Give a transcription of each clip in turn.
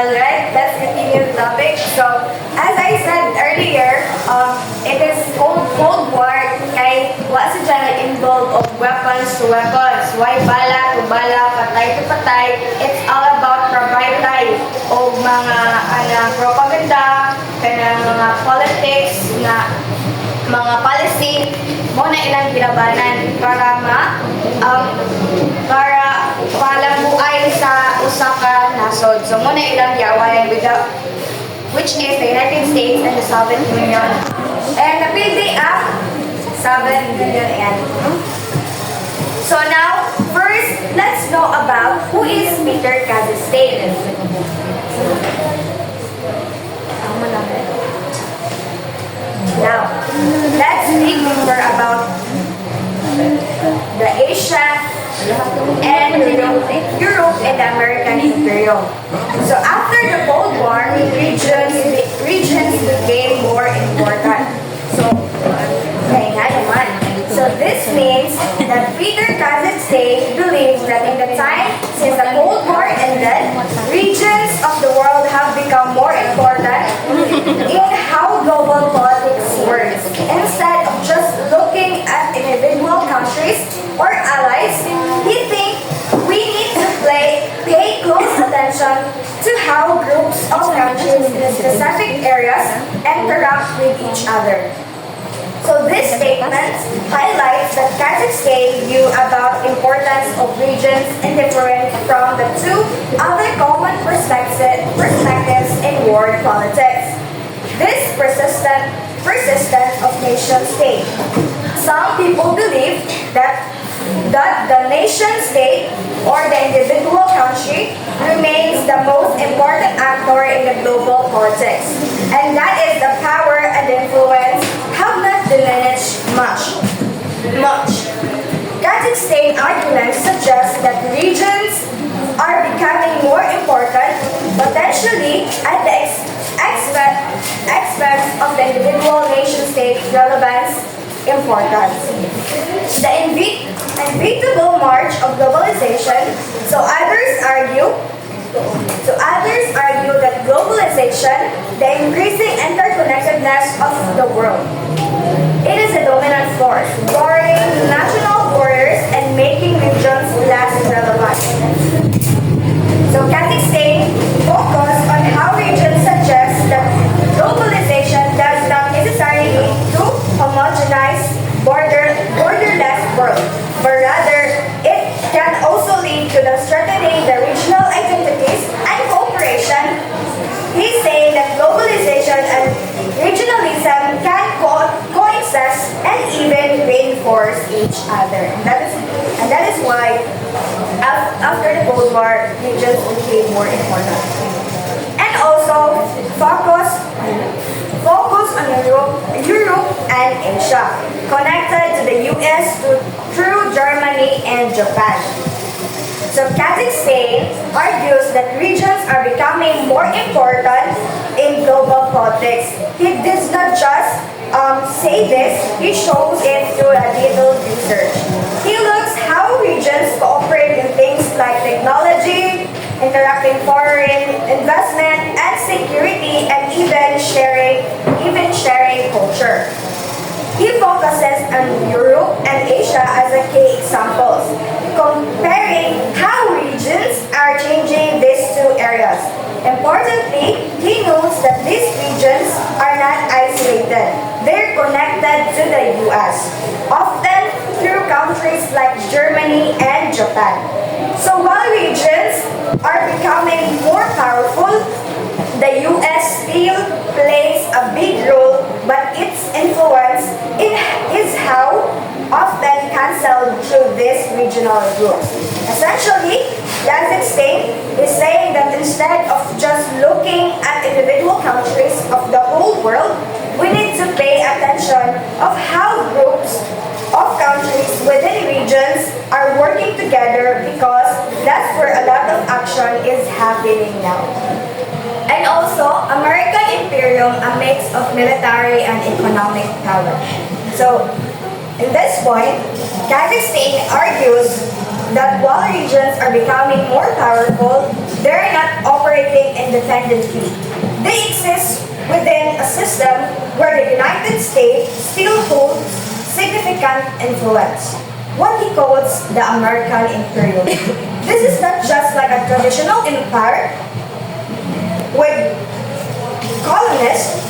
Alright, let's continue the topic. So, as I said earlier, it is Cold War kay wa sa dyan involved of weapons to weapons. Why bala to bala, patay to patay. It's all about provide o mga propaganda, kaya mga politics, na mga policy mo na ilang ginabanan para palambuay sa usa ka nasod. So mo na ilang giawayan which is the United States and the Soviet Union. And napili ang Soviet Union yan. So now, first, let's know about who is Peter Kazakhstan. Now, let's think more about the Asia and Europe and the American Imperium. So after the Cold War, regions became more important. So this means that Peter Kazakhstan believes that in the time since the Cold War ended, regions of the world have become more important in how global politics works. Instead of just looking at individual countries or allies, he thinks we need to pay close attention to how groups of countries in specific areas interact with each other. So this statement highlights that Kazakhstan view about importance of regions and different from the two other common perspectives in world politics. This persistence of nation state. Some people believe that the nation state or the individual country remains the most important actor in the global politics, and that is the power and influence have not diminished much. Kazakhstan arguments suggest that regions are becoming more important, potentially at the expense of the individual nation-state relevance importance. The inevitable march of globalization, so others argue that globalization, the increasing interconnectedness of the world, it is a dominant force, blurring national borders and making regions less relevant. So Kazakhstan focused on how regions suggest that globalization does not necessarily lead to homogenized borderless world, but rather it can also lead to the strengthening the regional identities and cooperation. He's saying that globalization and regionalism can coexist and even reinforce each other. And that is why after the Cold War, regions became more important. And also focus on Europe and Asia, connected to the US through Germany and Japan. So Kazakhstan argues that regions are becoming more important in global politics. He does not just say this, he shows it through a detailed research. He looks how regions cooperate in things like technology, interacting foreign investment and security, and even sharing culture. He focuses on Europe and Asia as a key examples, comparing how regions are changing these two areas. Importantly, he notes that these regions are not isolated. They're connected to the US, often through countries like Germany and Japan. So while regions are becoming more powerful, the US still plays a big role, but its influence is how often cancelled through these regional groups. Essentially, Kazakhstan is saying that instead of just looking at individual countries of the whole world, we need to pay attention of how groups of countries within regions are working together, because that's where a lot of action is happening now. And also, American Imperium, a mix of military and economic power. So, in this point, Kazakhstan argues that while regions are becoming more powerful, they're not operating in independently. They exist within a system where the United States still holds significant influence. What he calls the American Imperium. This is not just like a traditional empire with colonists,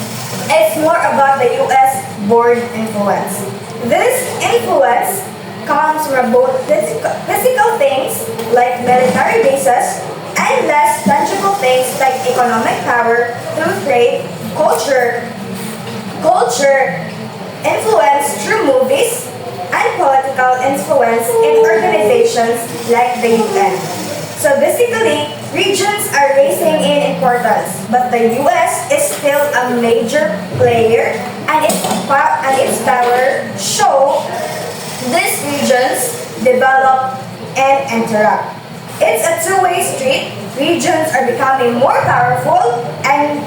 it's more about the US born influence. This influence comes from both physical things like military bases and less tangible things like economic power through trade, culture influence through movies, and political influence in organizations like the UN. So basically, regions are rising in importance, but the US is still a major player, and its power show these regions develop and interact. It's a two-way street. Regions are becoming more powerful, and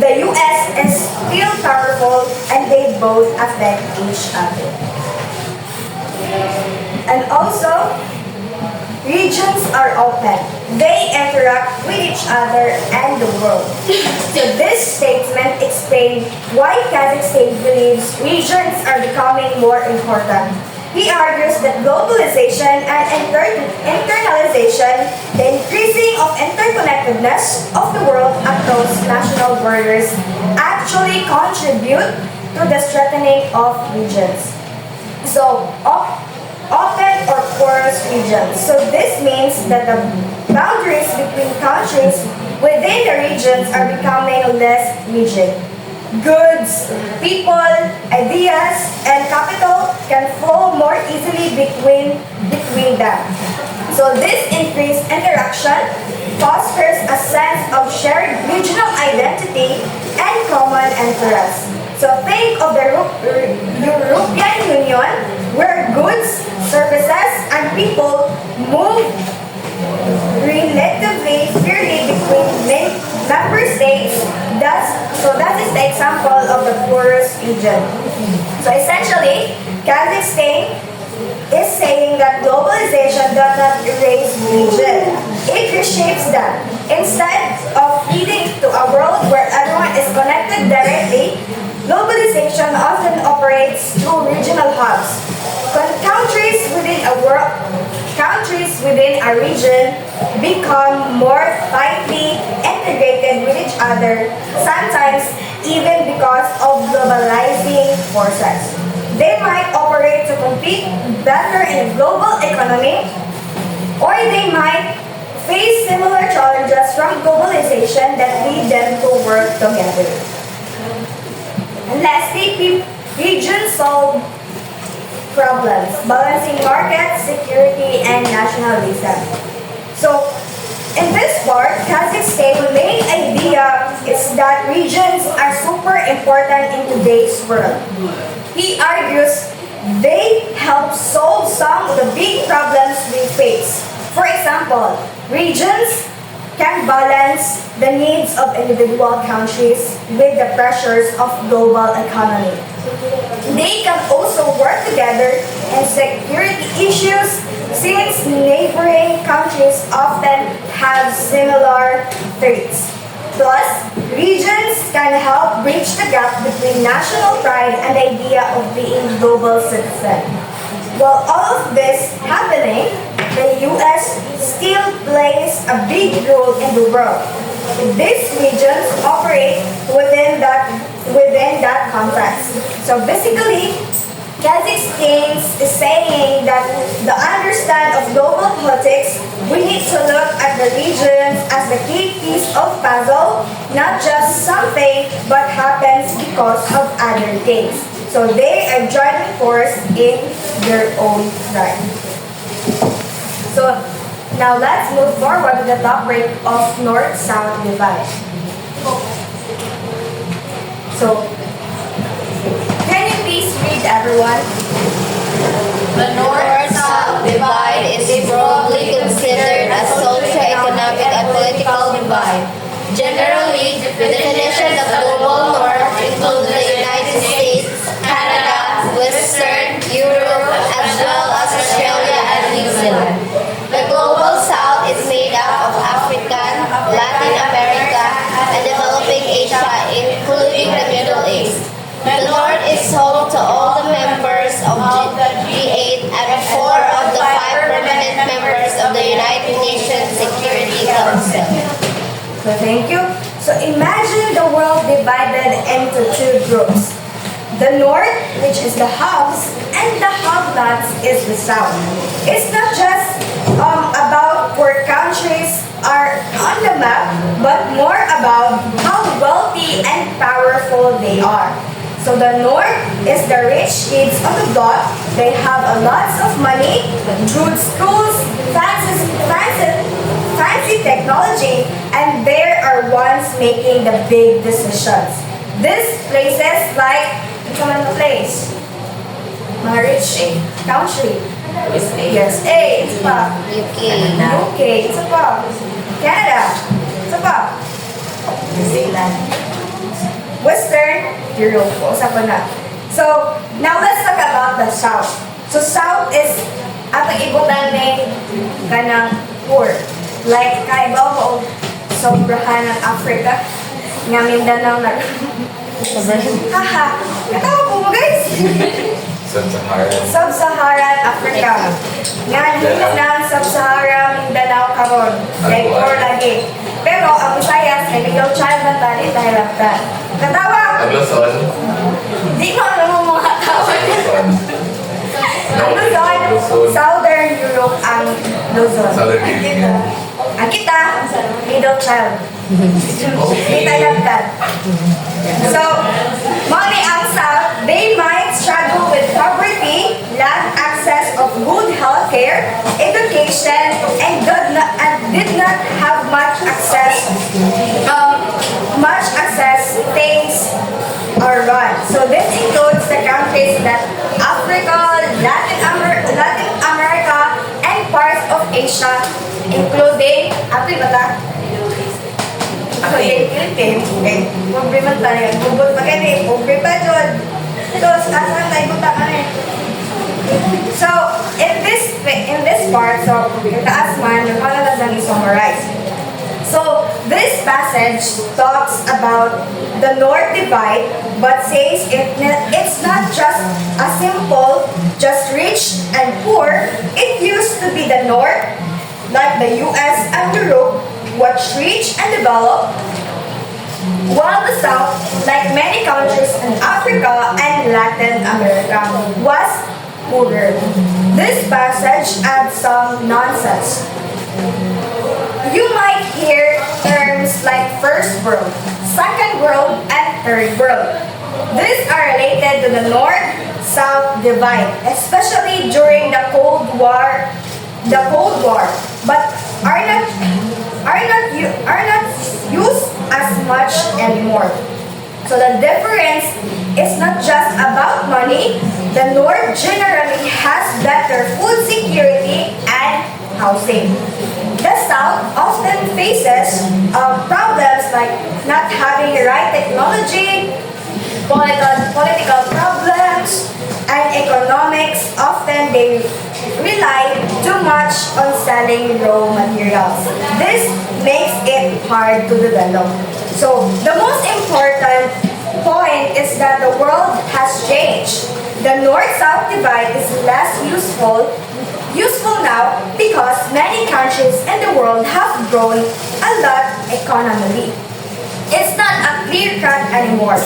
the US is still powerful, and they both affect each other. And also, regions are open. They interact with each other and the world. So this statement explains why Kazakhstan believes regions are becoming more important. He argues that globalization and internalization, the increasing of interconnectedness of the world across national borders, actually contribute to the strengthening of regions. So, open or porous regions. So this means that the boundaries between countries within the regions are becoming less rigid. Goods, people, ideas, and capital can flow more easily between them. So this increased interaction fosters a sense of shared regional identity and common interests. So think of the European Union, where goods, services, and people move relatively freely between member states. That is the example of the porous region. So essentially, Kazakhstan is saying that globalization does not erase region. It reshapes them. Instead of leading to a world where everyone is connected directly, globalization often operates through regional hubs. Countries within a region become more tightly integrated with each other, sometimes even because of globalizing forces. They might operate to compete better in a global economy, or they might face similar challenges from globalization that lead them to work together. And lastly, regions solve problems, balancing market, security, and nationalism. So, in this part, Kazakhstan's main idea is that regions are super important in today's world. He argues they help solve some of the big problems we face. For example, regions can balance the needs of individual countries with the pressures of global economy. They can also work together in security issues since neighboring countries often have similar threats. Plus, regions can help bridge the gap between national pride and the idea of being global citizen. While all of this happening, the US still plays a big role in the world. These regions operate within that context. So basically, Kazakhstan is saying that to understand of global politics, we need to look at the regions as the key piece of puzzle, not just something but happens because of other things. So they are driving force in their own right. So now let's move forward to the topic of North-South divide. So, can you please read everyone? The North-South divide is broadly considered a socio-economic and political divide. Generally, the definition of the global north includes the United States, Canada, Western Europe, as well as Australia and New Zealand. The global south is made up of African, Latin concept. So thank you. So imagine the world divided into two groups. The north, which is the hubs, and the have-nots is the south. It's not just about where countries are on the map, but more about how wealthy and powerful they are. So the north is the rich kids on the block. They have a lots of money, good schools, fancy technology, and they are ones making the big decisions. These places like, which one the place? Mga rich country. USA, isa pa. UK. UK, isa pa. Canada, isa pa. New Zealand. Western Europe, usap ko na. So, now let's talk about the South. So, South is atong ibutan ni kanang poor. Like, kaibaw mo sobrahan ng Africa. Nga Mindanao na. Haha, katawa po mo guys. Sub-Saharan Africa. Nga hinap ng Sub-Saharan Mindanao karon. Like, poor lagi. Pero, ang Visayas, ay middle child na tali dahil laptan. Katawa! Di mo alam mo mga tao. Luzon, Southern Europe ang Luzon. Ang kita, middle child. Di tayo laptan. So, money ang South, they might struggle with poverty, lack access of good healthcare, education, and did not have much access things are run. So this includes the countries that Africa, Latin America, and parts of Asia, including Philippines. Okay, pobre man tayo. Bubot pa kani, pobre pa dyan. Tapos, asan tayo punta ka na. So, in this part, so, yung taas man, yung kalalas lang i-summarize. So, this passage talks about the North divide, but says it's not just a simple, just rich and poor. It used to be the North, like the US and Europe, was rich and developed, while the South, like many countries in Africa and Latin America, was poorer. This passage adds some nonsense. You might hear terms like first world, second world, and third world. These are related to the North-South divide, especially during the Cold War, but are not used as much anymore. So the difference is not just about money. The North generally has better food security and housing. The South often faces problems like not having the right technology, political problems, and economics. Often they rely too much on selling raw materials. This makes it hard to develop. So the most important point is that the world has changed. The North-South divide is less useful now because many countries in the world have grown a lot economically. It's not a clear cut anymore.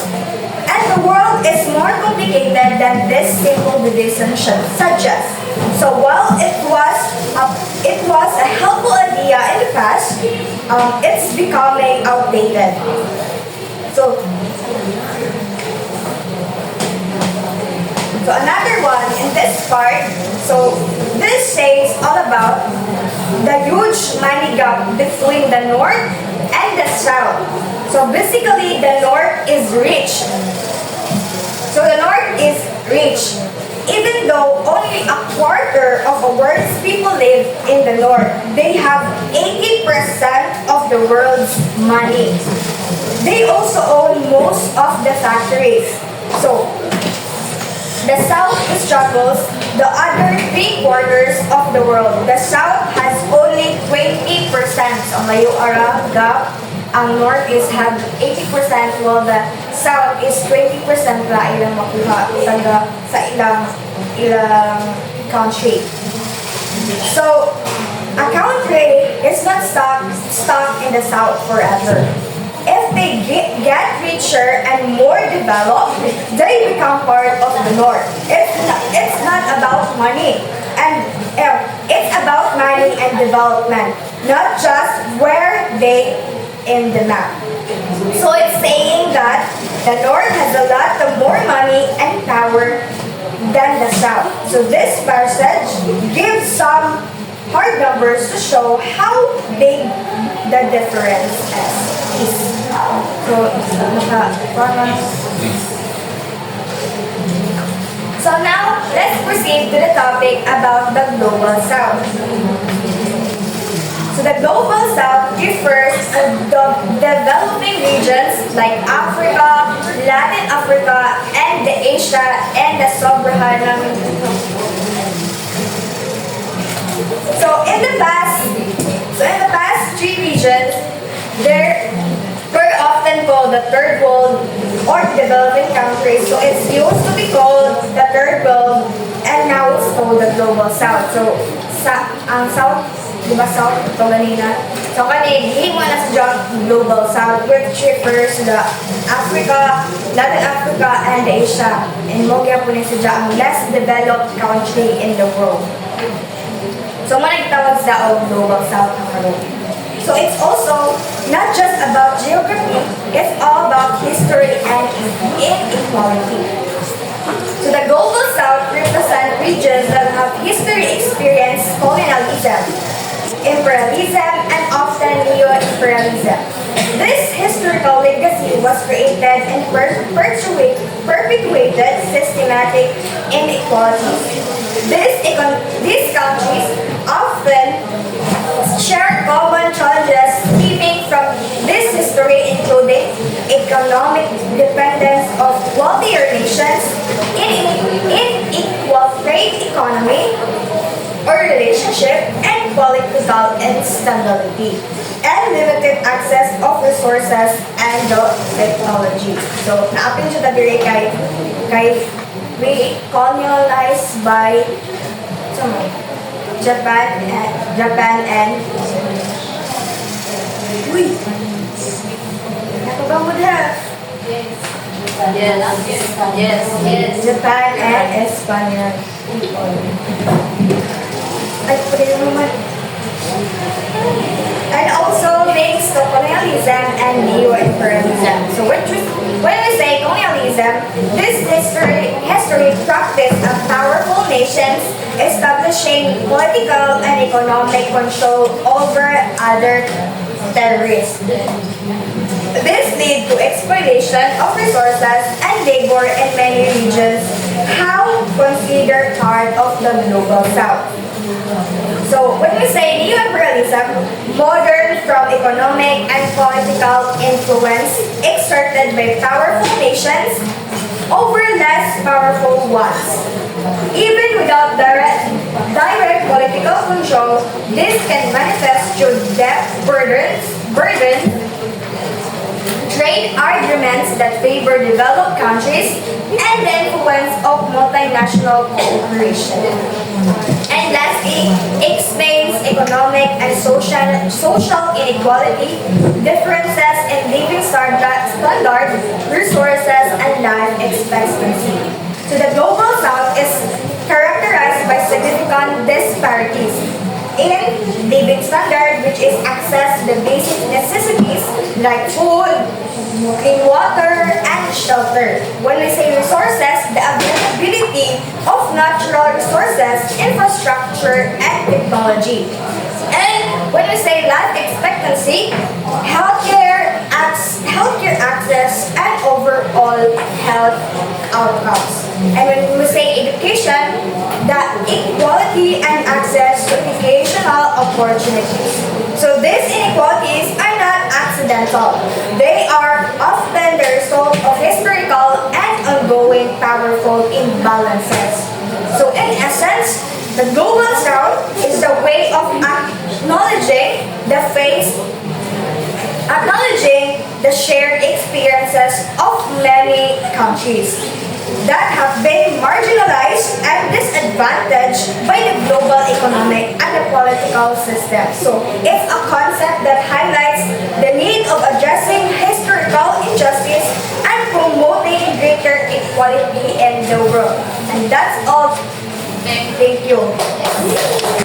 And the world is more complicated than this simple division suggests. So while it was a helpful idea in the past, it's becoming outdated. So another one in this part, so this says all about the huge money gap between the North and the South. So basically, the North is rich. So the North is rich. Even though only a quarter of the world's people live in the North, they have 80% of the world's money. They also own most of the factories. So the South struggles the other 3/4 of the world. The South has only 20%. So ngayon around gap, ang North is have 80% while the South is 20% la ilang makuha sa ilang country. So a country is not stuck in the South forever. If they get richer and more developed, they become part of the North. It's not about money, and it's about money and development, not just where they in the map. So it's saying that the North has a lot of more money and power than the South. So this passage gives some hard numbers to show how big the difference is. So now, let's proceed to the topic about the Global South. So the Global South refers to the developing regions like Africa, Latin Africa, and the Asia, and the Sub-Saharan. So in the past three regions, they were often called the Third World or developing countries. So it's used to be called the Third World, and now it's called the Global South. So ang South, di ba South ito kanina? So kanina, mo na sa Global South, which refers to the Africa, Latin Africa, and Asia. And mo kaya po na sa ang less developed country in the world. So mo nagtawag sa Global South na karon. So it's also not just about geography, it's all about history and inequality. So the Global South represent regions that have history experienced colonialism, imperialism, and often neo-imperialism. This historical legacy was created and perpetuated systematic inequalities. These countries often share common challenges stemming from this history, including economic dependence of wealthier nations, unequal trade economy or relationship, and political instability, and limited access of resources and the technology. So, naapin siya tabi kay colonized by Japan and Uy! Nakabang mo na? Yes. Japan and Espanya. Ay, pwede naman. And also links to colonialism and neo-imperialism. So when we say colonialism, this history practice of powerful nations establishing political and economic control over other territories. This leads to exploitation of resources and labor in many regions, how considered part of the Global South. So when we say neo-imperialism, modern from economic and political influence exerted by powerful nations over less powerful ones. Even without direct political control, this can manifest through debt burdens, trade arguments that favor developed countries, and the influence of multinational cooperation. And lastly, explains economic and social inequality, differences in living standards, resources, and life expectancy. So the Global South is characterized by significant disparities in living standard, which is access to the basic necessities like food, clean water, and shelter. When we say resources, the availability of natural resources, infrastructure, and technology. And when we say life expectancy, healthcare access, and overall health outcomes. And when we say education, the equality and access to educational opportunities. So these inequalities are not accidental. They are often the result of historical and ongoing powerful imbalances. So in essence, the Global South is the way of acknowledging the shared experiences of many countries that have been marginalized and disadvantaged by the global economic and the political system. So it's a concept that highlights the need of addressing historical injustice and promoting greater equality in the world. And that's all. Thank you.